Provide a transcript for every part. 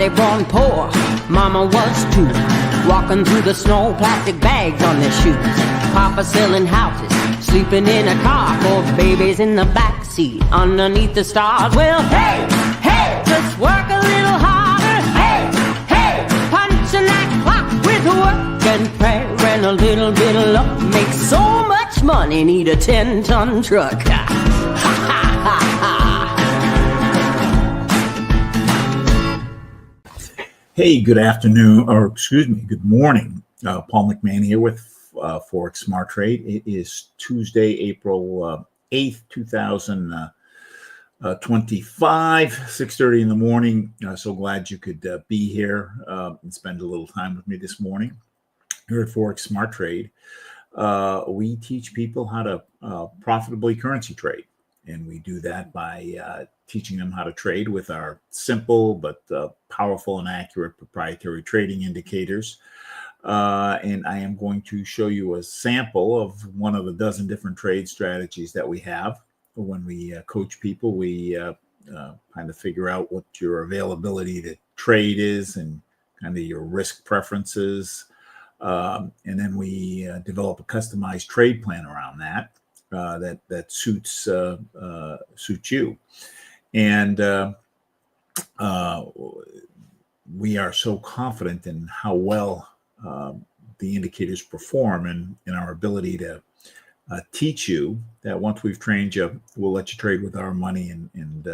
Daddy born poor, Mama was too. Walking through the snow, plastic bags on their shoes. Papa selling houses, sleeping in a car. 4 babies in the backseat, underneath the stars. Well, hey, hey, just work a little harder. Hey, hey, punching that clock with work and prayer and a little bit of luck. Make so much money, need a 10-ton truck. Ha, ha, ha, ha. Hey, good afternoon, or excuse me, good morning. Paul McMann here with Forex Smart Trade. It is Tuesday, April 8th, 2025, 6:30 in the morning. So glad you could be here and spend a little time with me this morning. Here at Forex Smart Trade, we teach people how to profitably currency trade. And we do that by teaching them how to trade with our simple but powerful and accurate proprietary trading indicators. And I am going to show you a sample of one of the dozen different trade strategies that we have. When we coach people, we kind of figure out what your availability to trade is and kind of your risk preferences. And then we develop a customized trade plan around that. That suits you, and we are so confident in how well the indicators perform and in our ability to teach you that once we've trained you, we'll let you trade with our money and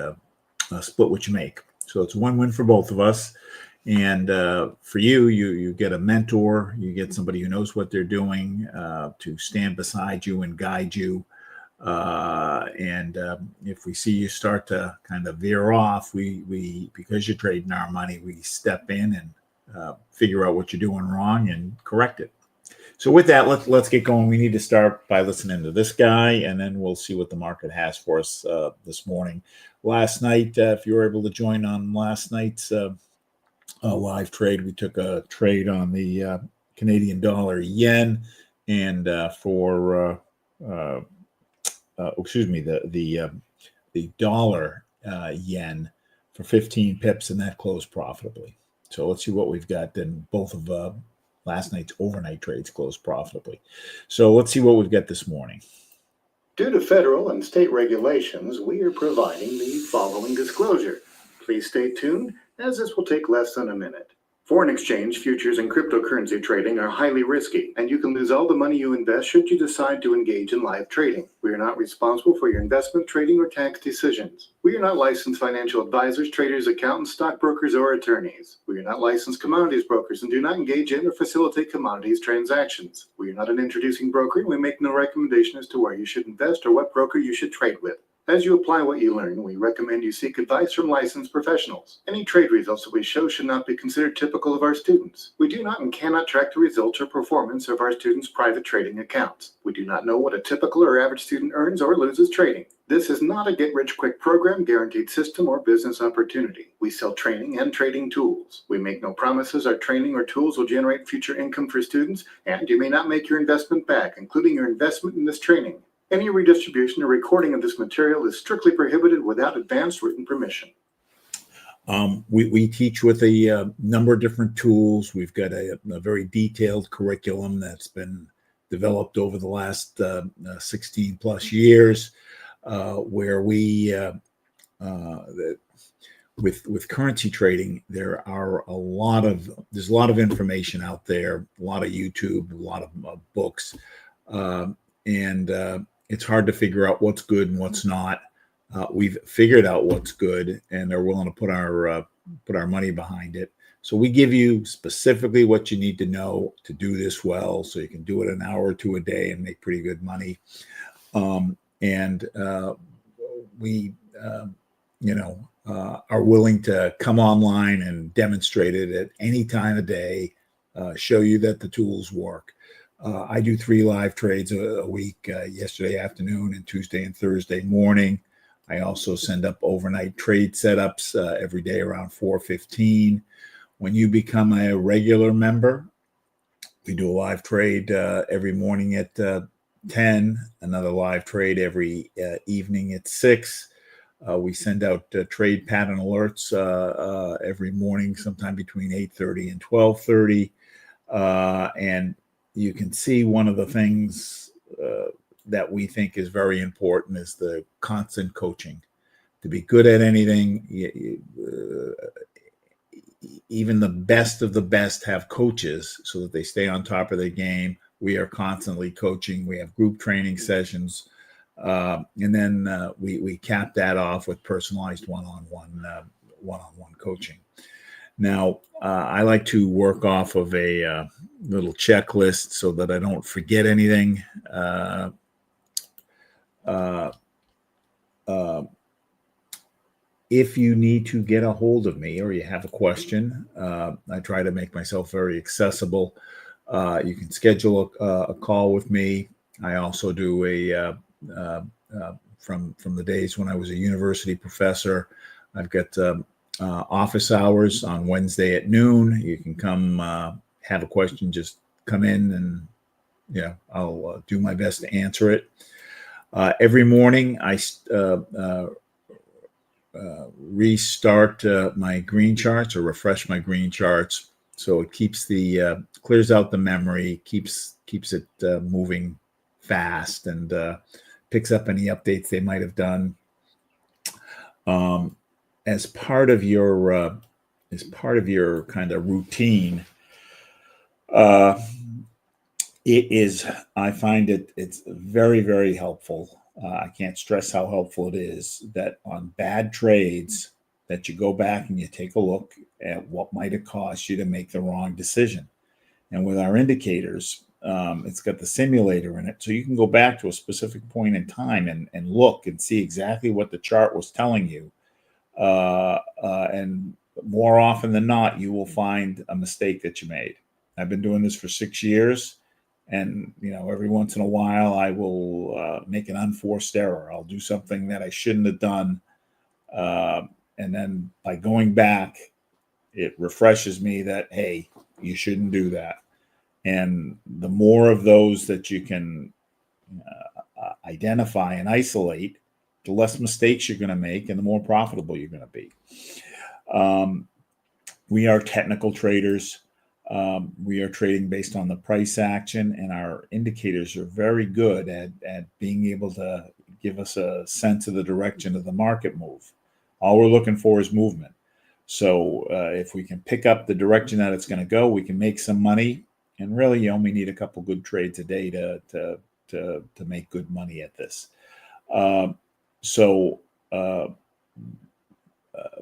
split what you make. So it's a win-win for both of us. And for you get a mentor, you get somebody who knows what they're doing to stand beside you and guide you. And if we see you start to kind of veer off, we because you're trading our money, we step in and figure out what you're doing wrong and correct it. So with that, let's get going. We need to start by listening to this guy, and then we'll see what the market has for us this morning. Last night, if you were able to join on last night's live trade, we took a trade on the Canadian dollar yen, and the dollar yen for 15 pips, and that closed profitably. So let's see what we've got. Then both of last night's overnight trades closed profitably. So let's see what we've got this morning. Due to federal and state regulations, we are providing the following disclosure. Please stay tuned, as this will take less than a minute. Foreign exchange, futures, and cryptocurrency trading are highly risky, and you can lose all the money you invest should you decide to engage in live trading. We are not responsible for your investment, trading, or tax decisions. We are not licensed financial advisors, traders, accountants, stockbrokers, or attorneys. We are not licensed commodities brokers and do not engage in or facilitate commodities transactions. We are not an introducing broker, and we make no recommendation as to where you should invest or what broker you should trade with. As you apply what you learn, we recommend you seek advice from licensed professionals. Any trade results that we show should not be considered typical of our students. We do not and cannot track the results or performance of our students' private trading accounts. We do not know what a typical or average student earns or loses trading. This is not a get-rich-quick program, guaranteed system, or business opportunity. We sell training and trading tools. We make no promises our training or tools will generate future income for students, and you may not make your investment back, including your investment in this training. Any redistribution or recording of this material is strictly prohibited without advance written permission. We teach with a number of different tools. We've got a very detailed curriculum that's been developed over the last 16 plus years, where we, with currency trading, there's a lot of information out there, a lot of YouTube, a lot of books, and it's hard to figure out what's good and what's not. We've figured out what's good, and they're willing to put our money behind it. So we give you specifically what you need to know to do this well, so you can do it an hour or two a day and make pretty good money. We are willing to come online and demonstrate it at any time of day, show you that the tools work. I do 3 live trades a week, yesterday afternoon and Tuesday and Thursday morning. I also send up overnight trade setups every day around 4:15. When you become a regular member, we do a live trade every morning at 10, another live trade every evening at 6. We send out trade pattern alerts every morning, sometime between 8:30 and 12:30. And you can see one of the things that we think is very important is the constant coaching. To be good at anything, even the best of the best have coaches so that they stay on top of their game. We are constantly coaching. We have group training sessions. And then we cap that off with personalized one-on-one coaching. Now, I like to work off of a little checklist so that I don't forget anything. If you need to get a hold of me or you have a question, I try to make myself very accessible. You can schedule a call with me. I also do from the days when I was a university professor, I've got office hours on Wednesday at noon. You can come have a question, just come in and I'll do my best to answer it. Every morning I restart my green charts or refresh my green charts, so it keeps clears out the memory, keeps it moving fast, and picks up any updates they might have done. As part of your kind of routine, I find it's very, very helpful. I can't stress how helpful it is that on bad trades that you go back and you take a look at what might have cost you to make the wrong decision. And with our indicators, it's got the simulator in it. So you can go back to a specific point in time and look and see exactly what the chart was telling you. And more often than not, you will find a mistake that you made. I've been doing this for 6 years. And, every once in a while, I will make an unforced error. I'll do something that I shouldn't have done. And then by going back, it refreshes me that, hey, you shouldn't do that. And the more of those that you can identify and isolate, the less mistakes you're going to make and the more profitable you're going to be. We are technical traders. We are trading based on the price action, and our indicators are very good at being able to give us a sense of the direction of the market move. All we're looking for is movement. So if we can pick up the direction that it's going to go, we can make some money. And really, you only need a couple good trades a day to make good money at this.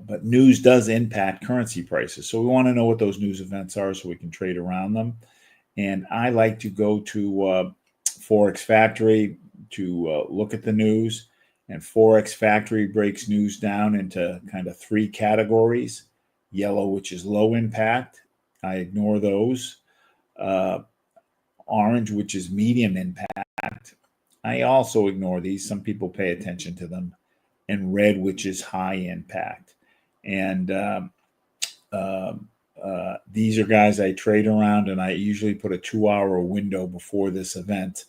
But news does impact currency prices. So we want to know what those news events are so we can trade around them. And I like to go to Forex Factory to look at the news. And Forex Factory breaks news down into kind of 3 categories. Yellow, which is low impact. I ignore those. Orange, which is medium impact. I also ignore these. Some people pay attention to them. And red, which is high impact. And these are guys I trade around, and I usually put a 2-hour window before this event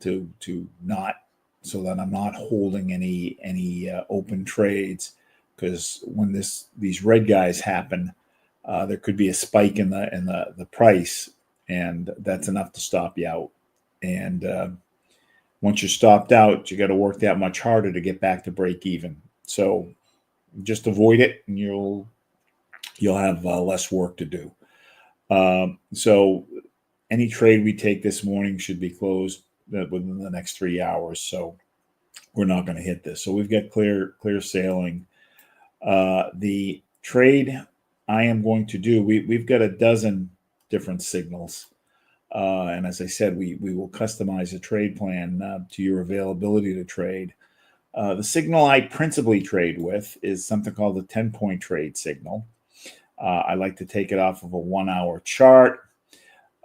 to not, so that I'm not holding any open trades, because when these red guys happen, there could be a spike in the price, and that's enough to stop you out. And once you're stopped out, you got to work that much harder to get back to break even. So just avoid it, and you'll have less work to do. So any trade we take this morning should be closed within the next 3 hours. So we're not going to hit this. So we've got clear sailing. The trade I am going to do, we've got a dozen different signals. And as I said, we will customize a trade plan to your availability to trade. The signal I principally trade with is something called the 10-point trade signal. I like to take it off of a 1-hour chart.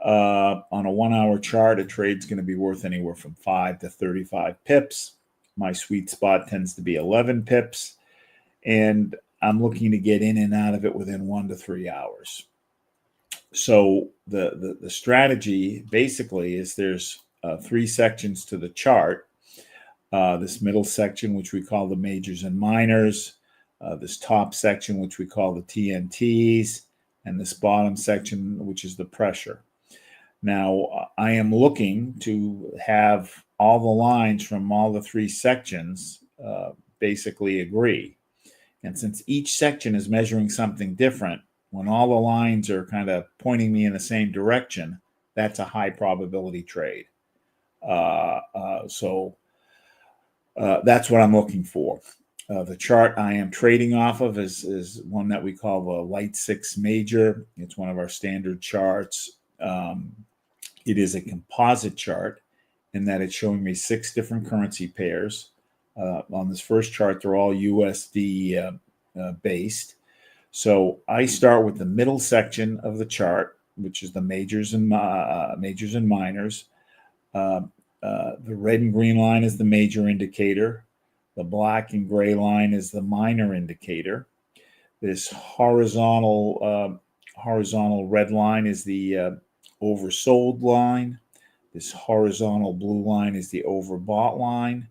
On a 1-hour chart, a trade's going to be worth anywhere from 5 to 35 pips. My sweet spot tends to be 11 pips. And I'm looking to get in and out of it within 1 to 3 hours. So the strategy basically is there's 3 sections to the chart. this middle section, which we call the majors and minors, this top section, which we call the TNTs, and this bottom section, which is the pressure. Now, I am looking to have all the lines from all the three sections basically agree. And since each section is measuring something different, when all the lines are kind of pointing me in the same direction, that's a high probability trade. So that's what I'm looking for. The chart I am trading off of is one that we call the Light 6 Major. It's one of our standard charts. It is a composite chart in that it's showing me 6 different currency pairs. On this first chart, they're all USD based. So I start with the middle section of the chart, which is the majors and minors. The red and green line is the major indicator. The black and gray line is the minor indicator. This horizontal red line is the oversold line. This horizontal blue line is the overbought line.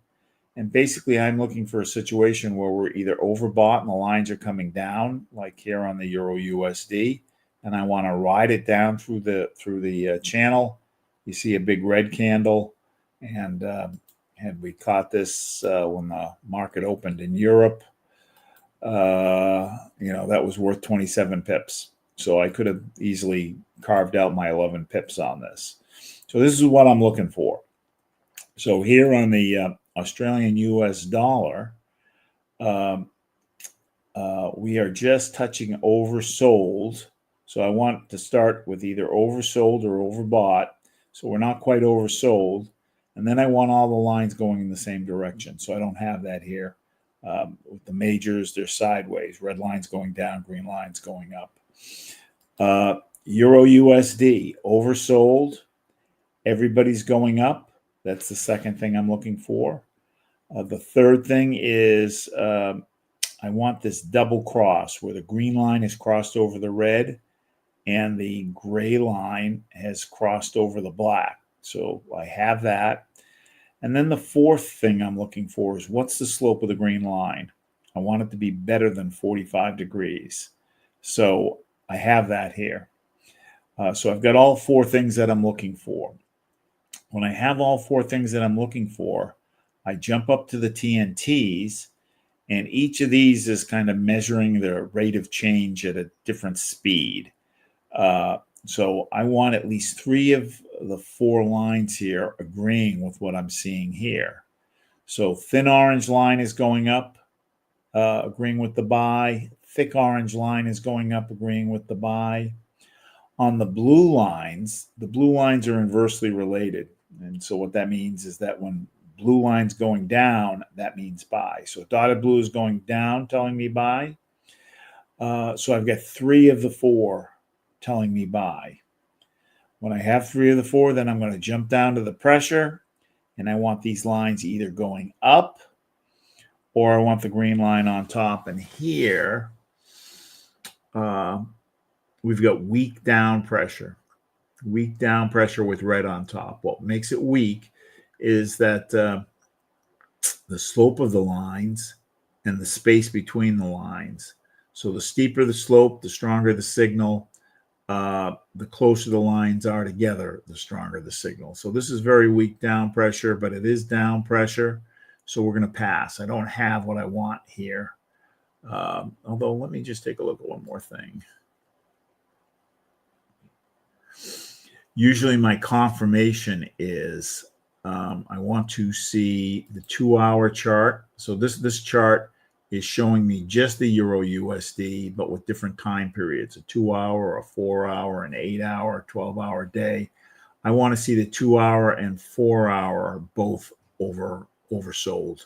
And basically, I'm looking for a situation where we're either overbought and the lines are coming down, like here on the Euro USD, and I want to ride it down through the channel. You see a big red candle, and we caught this when the market opened in Europe. That was worth 27 pips. So I could have easily carved out my 11 pips on this. So this is what I'm looking for. So here on the Australian US dollar, we are just touching oversold. So I want to start with either oversold or overbought. So we're not quite oversold. And then I want all the lines going in the same direction. So I don't have that here. With the majors, they're sideways. Red lines going down, green lines going up. Euro USD, oversold. Everybody's going up. That's the second thing I'm looking for. The third thing is I want this double cross where the green line is crossed over the red and the gray line has crossed over the black. So I have that. And then the fourth thing I'm looking for is what's the slope of the green line? I want it to be better than 45 degrees. So I have that here. So I've got all 4 things that I'm looking for. When I have all 4 things that I'm looking for, I jump up to the TNTs, and each of these is kind of measuring the rate of change at a different speed. So I want at least 3 of the 4 lines here agreeing with what I'm seeing here. So thin orange line is going up, agreeing with the buy. Thick orange line is going up, agreeing with the buy. On the blue lines are inversely related. And so what that means is that when blue line's going down, that means buy. So dotted blue is going down, telling me buy. So I've got 3 of the 4 telling me buy. When I have 3 of the 4, then I'm going to jump down to the pressure, and I want these lines either going up or I want the green line on top. And here we've got weak down pressure with red on top. What makes it weak is that the slope of the lines and the space between the lines. So the steeper the slope, the stronger the signal. The closer the lines are together, the stronger the signal. So this is very weak down pressure, but it is down pressure. So we're going to pass. I don't have what I want here. Although let me just take a look at one more thing. Usually my confirmation is I want to see the 2-hour chart. So this chart is showing me just the Euro USD, but with different time periods, a 2-hour, a 4-hour, an 8-hour, 12-hour day. I want to see the 2-hour and 4-hour both oversold.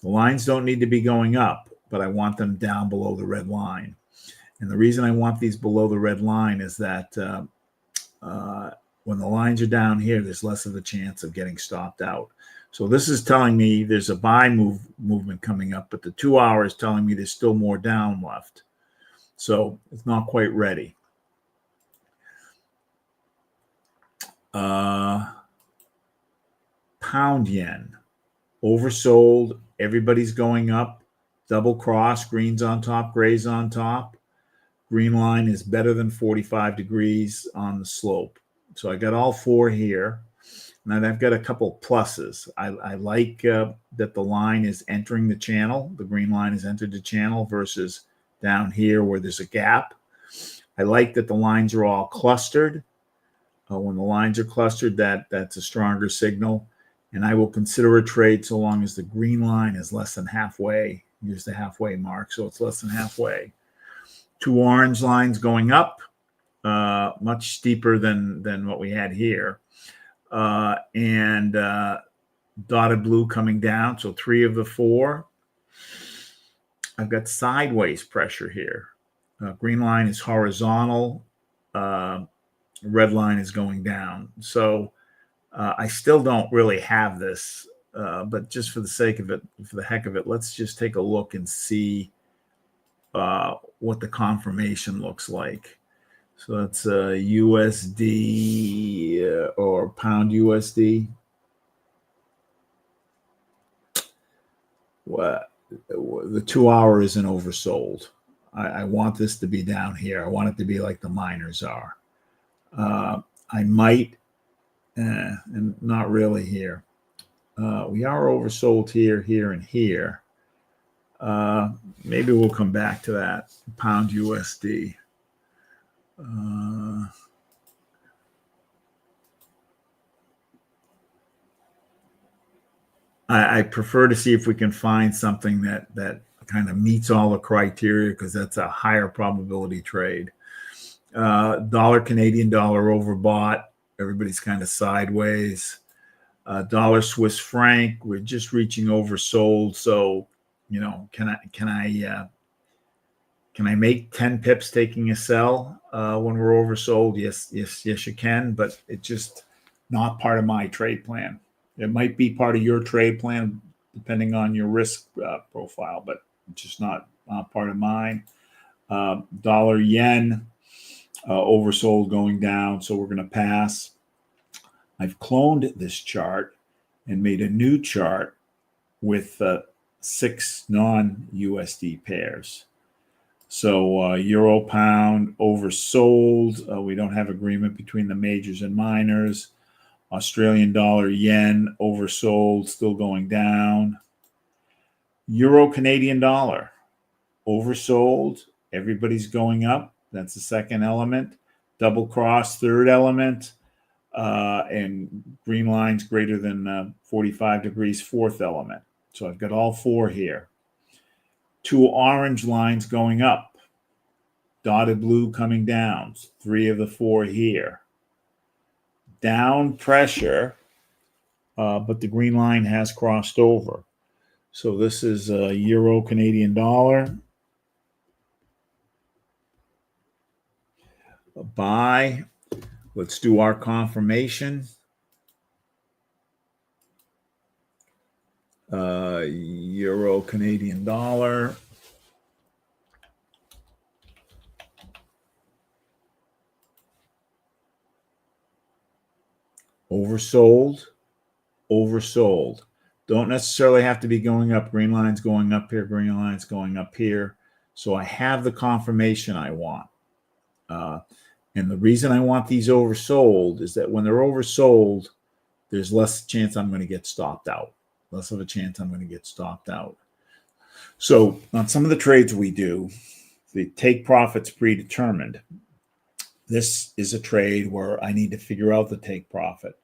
The lines don't need to be going up, but I want them down below the red line. And the reason I want these below the red line is that when the lines are down here, there's less of a chance of getting stopped out. So this is telling me there's a buy movement coming up, but the 2-hour is telling me there's still more down left. So it's not quite ready. Pound yen. oversold. Everybody's going up. Double cross, greens on top, grays on top. Green line is better than 45 degrees on the slope. So I got all four here. And I've got a couple pluses. I like that the line is entering the channel. The green line has entered the channel versus down here where there's a gap. I like that the lines are all clustered. When the lines are clustered, that's a stronger signal. And I will consider a trade so long as the green line is less than halfway. Here's the halfway mark, so it's less than halfway. Two orange lines going up, much steeper than what we had here. And dotted blue coming down, so 3 of the 4. I've got sideways pressure here. Green line is horizontal. Red line is going down. So I still don't really have this, but just for the sake of it, for the heck of it, let's just take a look and see what the confirmation looks like. So that's USD or pound USD. Well, the 2 hour isn't oversold. I want this to be down here. I want it to be like the miners are. I might, and not really here. We are oversold here, here, and here. Maybe we'll come back to that. Pound USD. I prefer to see if we can find something that kind of meets all the criteria, because that's a higher probability trade. Dollar Canadian dollar overbought. Everybody's kind of sideways. Dollar Swiss franc, we're just reaching oversold. So, can I make 10 pips taking a sell when we're oversold? Yes, you can, but it's just not part of my trade plan. It might be part of your trade plan depending on your risk profile, but it's just not part of mine. Dollar yen oversold going down, so we're going to pass. I've cloned this chart and made a new chart with 6 non-USD pairs. So euro pound oversold. We don't have agreement between the majors and minors. Australian dollar yen oversold, still going down. Euro Canadian dollar oversold. Everybody's going up. That's the second element. Double cross, third element. And green lines greater than 45 degrees, fourth element. So I've got all 4 here. 2 orange lines going up. Dotted blue coming down. 3 of the 4 here. Down pressure, but the green line has crossed over. So this is euro Canadian dollar. A buy. Let's do our confirmation. Euro Canadian dollar. Oversold. Don't necessarily have to be going up. Green line's going up here. Green line's going up here. So I have the confirmation I want. And the reason I want these oversold is that when they're oversold, there's less chance I'm going to get stopped out. Less of a chance I'm going to get stopped out. So on some of the trades we do, the take profit's predetermined. This is a trade where I need to figure out the take profit.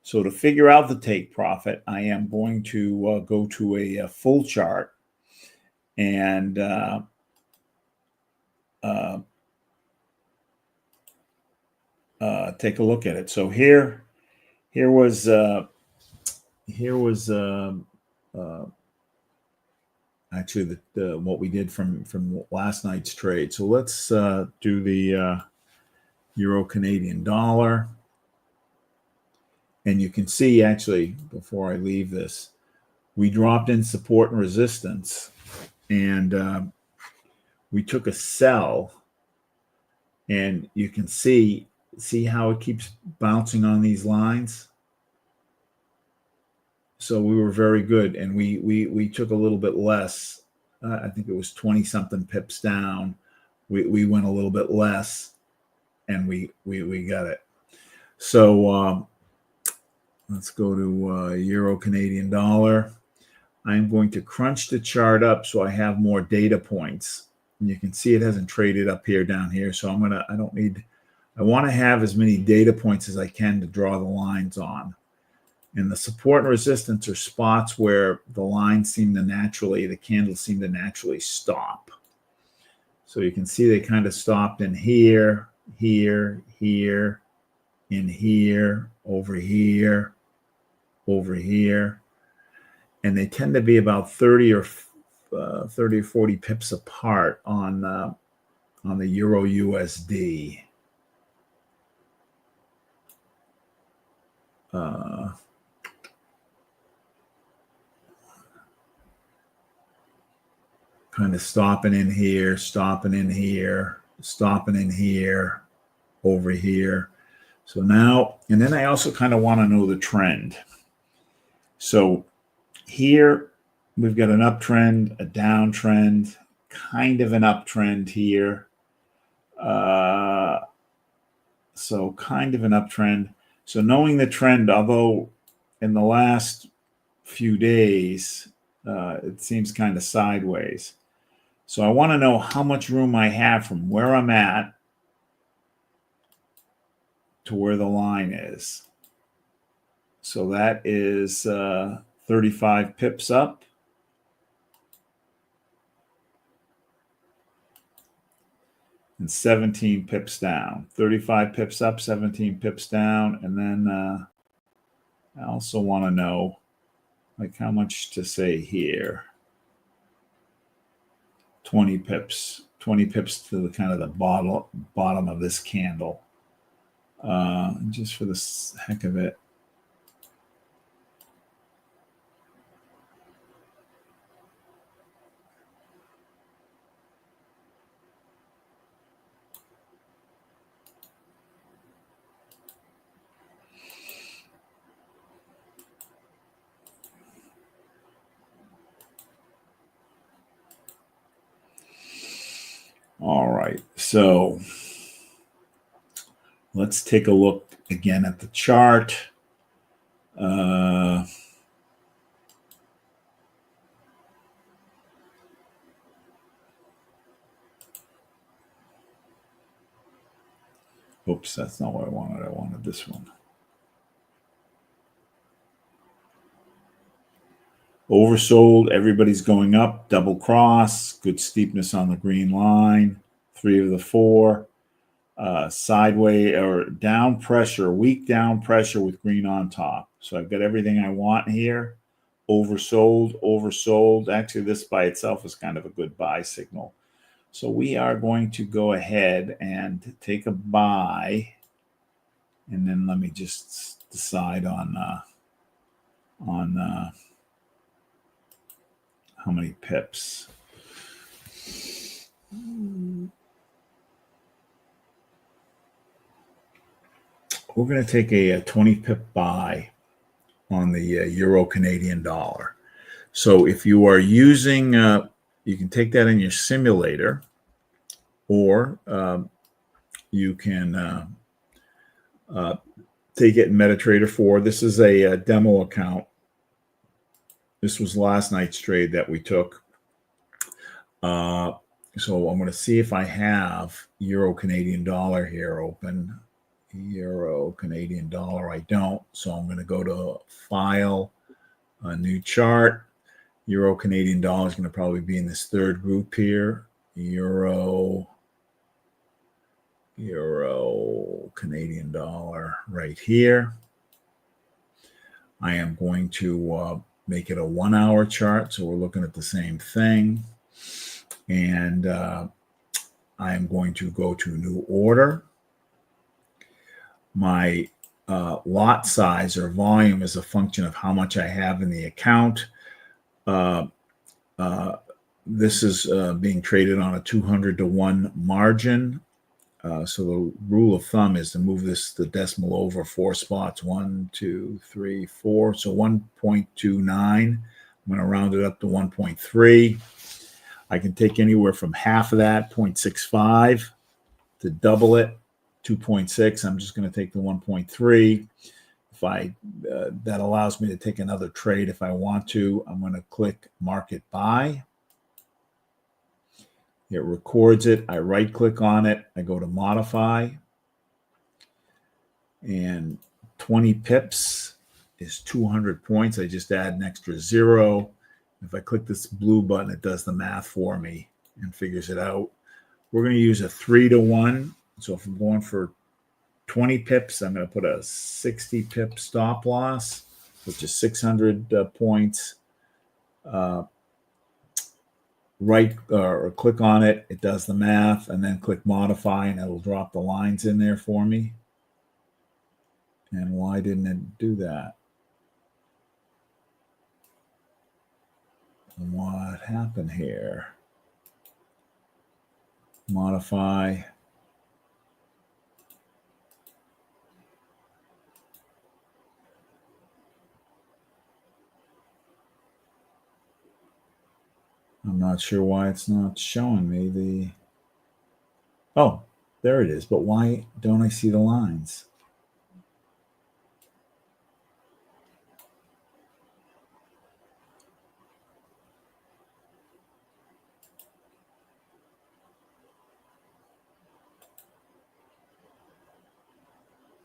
So to figure out the take profit, I am going to go to a full chart and take a look at it. So here was actually what we did from last night's trade. So let's do the euro Canadian dollar. And you can see, actually, before I leave this, we dropped in support and resistance, and we took a sell, and you can see how it keeps bouncing on these lines. So we were very good, and we took a little bit less. I think it was 20 something pips down. We went a little bit less, and we got it. So let's go to Euro Canadian dollar. I'm going to crunch the chart up so I have more data points. And you can see it hasn't traded up here, down here. So I want to have as many data points as I can to draw the lines on. And the support and resistance are spots where the candles seem to naturally stop. So you can see they kind of stopped in here, here, here, in here, over here, over here. And they tend to be about 30 or 40 pips apart on the Euro USD. Kind of stopping in here, stopping in here, stopping in here, over here. So now, and then I also kind of want to know the trend. So here we've got an uptrend, a downtrend, kind of an uptrend here. So kind of an uptrend. So knowing the trend, although in the last few days, it seems kind of sideways. So I want to know how much room I have from where I'm at to where the line is. So that is 35 pips up. And 17 pips down. 35 pips up, 17 pips down. And then I also want to know like how much to say here. 20 pips to the kind of the bottom of this candle. Just for the heck of it. All right, so let's take a look again at the chart. Oops, that's not what I wanted. I wanted this one. Oversold, everybody's going up, double cross, good steepness on the green line, 3 of the 4. Sideways or down pressure, weak down pressure with green on top. So I've got everything I want here. Oversold. Actually, this by itself is kind of a good buy signal. So we are going to go ahead and take a buy. And then let me just decide on how many pips. We're going to take a 20 pip buy on the Euro Canadian dollar. So if you are using, you can take that in your simulator, or you can take it in MetaTrader 4. This is a demo account. This was last night's trade that we took. So I'm going to see if I have Euro Canadian dollar here open. Euro Canadian dollar, I don't. So I'm going to go to File, a new chart. Euro Canadian dollar is going to probably be in this third group here. Euro Canadian dollar right here. I am going to make it a 1 hour chart. So we're looking at the same thing. And I am going to go to new order. My lot size or volume is a function of how much I have in the account. This is being traded on a 200 to 1 margin. So the rule of thumb is to move the decimal over 4 spots. 1, 2, 3, 4. So 1.29. I'm going to round it up to 1.3. I can take anywhere from half of that, 0.65, to double it, 2.6. I'm just going to take the 1.3. If that allows me to take another trade if I want to. I'm going to click Market Buy. It records it. I right click on it. I go to Modify. And 20 pips is 200 points. I just add an extra 0. If I click this blue button, it does the math for me and figures it out. We're going to use a 3-to-1. So if I'm going for 20 pips, I'm going to put a 60 pip stop loss, which is 600 points. Right or click on it, it does the math, and then click Modify, and it'll drop the lines in there for me. And why didn't it do that? What happened here? Modify. I'm not sure why it's not showing me the... Oh, there it is. But why don't I see the lines?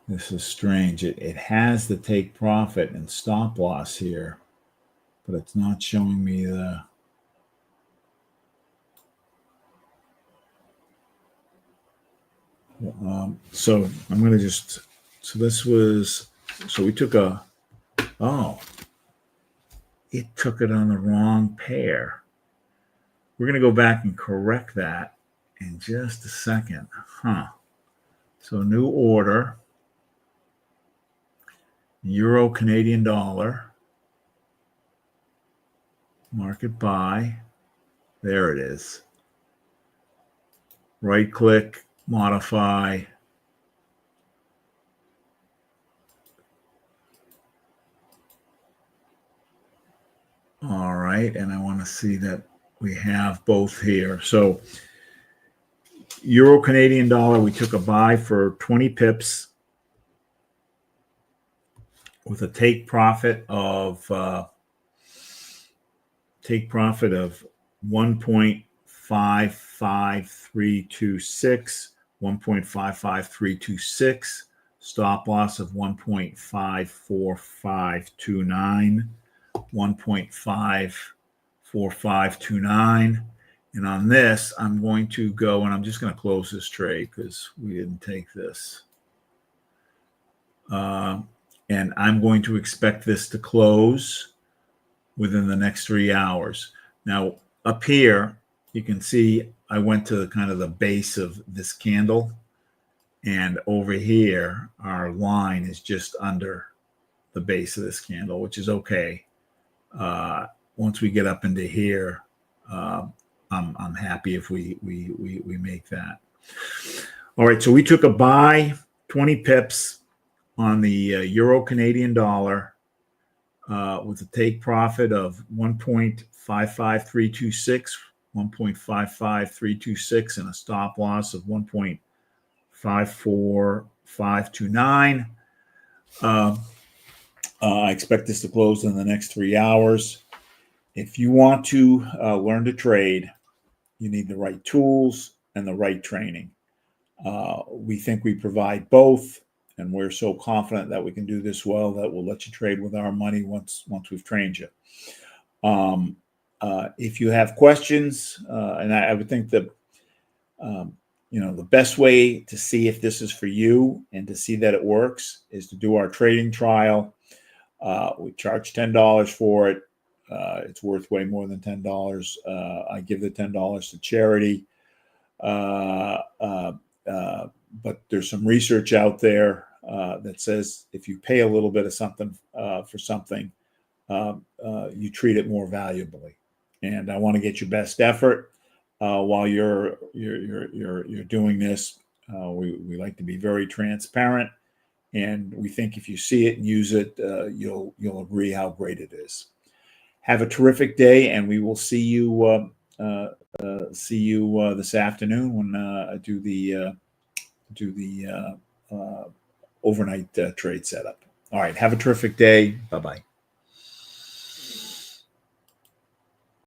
This is strange. It has the take profit and stop loss here, but it's not showing me the... So I'm going to just... So this was... So we took a... Oh, it took it on the wrong pair. We're going to go back and correct that in just a second. So new order. Euro Canadian dollar. Market buy. There it is. Right click, modify. All right, and I want to see that we have both here. So Euro Canadian dollar, we took a buy for 20 pips with a take profit of 1.55326, 1.55326, stop loss of 1.54529, 1.54529. And on this, I'm going to go, and I'm just going to close this trade because we didn't take this. And I'm going to expect this to close within the next 3 hours. Now, up here, you can see I went to kind of the base of this candle. And over here, our line is just under the base of this candle, which is okay. Once we get up into here, I'm happy if we make that. All right, so we took a buy, 20 pips on the Euro Canadian dollar with a take profit of 1.55326, 1.55326, and a stop loss of 1.54529. I expect this to close in the next 3 hours. If you want to learn to trade, you need the right tools and the right training. We think we provide both, and we're so confident that we can do this well that we'll let you trade with our money once we've trained you. If you have questions, and I would think that the best way to see if this is for you and to see that it works is to do our trading trial. We charge $10 for it. It's worth way more than $10. I give the $10 to charity. But there's some research out there that says if you pay a little bit of something for something, you treat it more valuably. And I want to get your best effort while you're doing this. We like to be very transparent, and we think if you see it and use it, you'll agree how great it is. Have a terrific day, and we will see you this afternoon when I do the overnight trade setup. All right. Have a terrific day. Bye-bye.